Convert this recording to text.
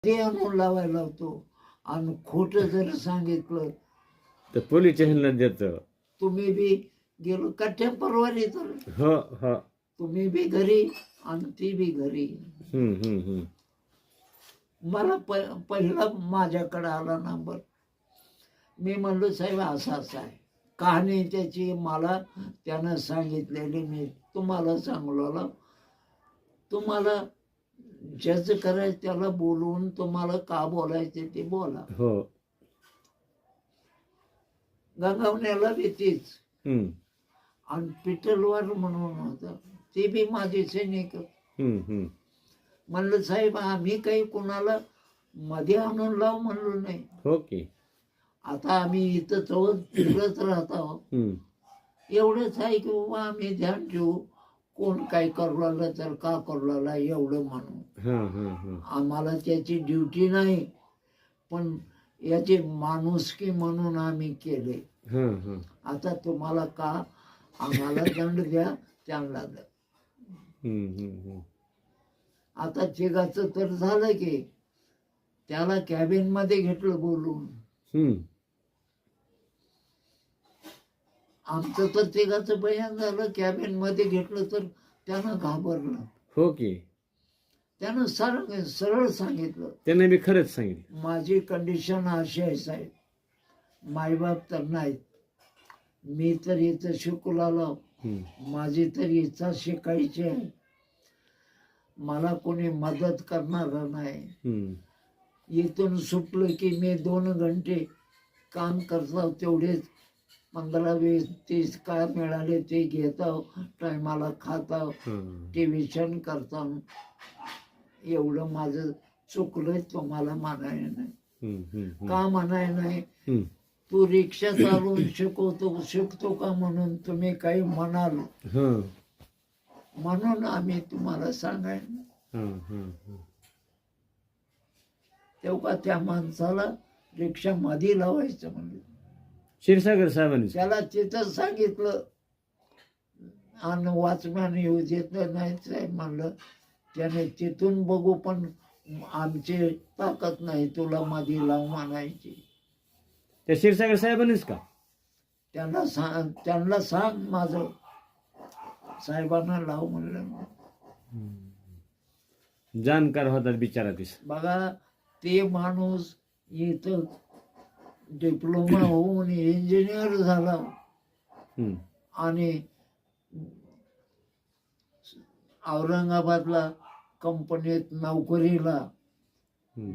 ते आणून लावायला होतो. आणि खोटं जर सांगितलं तर पोलीस स्टेशनला देतं. तुम्ही बी गेलो का टेम्परवारी तर हो हो. तुम्ही बी घरी आणि ती बी घरी. मला पहिला माझ्याकडे आला नंबर. मी म्हणलो साहेब असं असं आहे कहाणी त्याची मला त्यानं सांगितलेली. मी तुम्हाला सांगलो तुम्हाला ज्याचं करायचं त्याला बोलवून तुम्हाला का बोलायचे ते बोला. हो. गंगावण्याला बी तीच. आणि पिटलवार म्हणून होता ते बी माझे सैनिक. म्हणलं साहेब आम्ही काही कुणाला मध्ये आणून लाव म्हणलो नाही. हो की. आता आम्ही इथं चौथ फिरत राहतो. एवढंच आहे की बाबा आम्ही ध्यान ठेवू कोण काय करू लागलं तर का करू लागला एवढं म्हणू. आम्हाला त्याची ड्युटी नाही पण याची माणुसकी म्हणून आम्ही केले. आता तुम्हाला का आम्हाला दंड द्या त्यांना द्या. आता तिघाचं तर झालं की त्याला कॅबिन मध्ये घेतलं बोलून. आमचं तर तिघाचं बयान झालं कॅबिन मध्ये घेतलं तर त्यानं घाबरलं. हो की. त्यानं सरळ सांगितलं. त्याने मी खरंच सांगितलं माझी कंडिशन अशी आहे साहेब. मायबाप तर नाहीत. मी तर इथं शिकवला. माझी तर इच्छा शिकायची आहे. मला कोणी मदत करणार नाही. इथून सुटलं की मी 2 घंटे काम करतो. तेवढेच 15-20-30 काय मिळाले ते घेतो. टायमाला खातो. टेन्शन करतो. एवढं माझं चुकलंय तुम्हाला म्हणाय नाही. का म्हणाय नाही. तू रिक्षा चालवून शिकतो का म्हणून तुम्ही काही म्हणाल म्हणून आम्ही तुम्हाला सांगायला. तेव्हा त्या माणसाला रिक्षा मध्ये लावायचं म्हणलं. क्षीरसागर साहेबांनी त्याला तिथं सांगितलं आणि वॉचमॅन येऊ देत नाही साहेब म्हणलं. त्याने तिथून बघू पण आमची ताकद नाही तुला मध्ये लाव म्हणायची. त्या क्षीरसागर साहेबांनीच का. त्यांना सांग माझं साहेबांना लाव म्हणलं. जाणकार होतात बिचारा तीस. बघा ते माणूस इथं डिप्लोमा होऊन इंजिनियर झाला आणि औरंगाबादला कंपनीत नोकरीला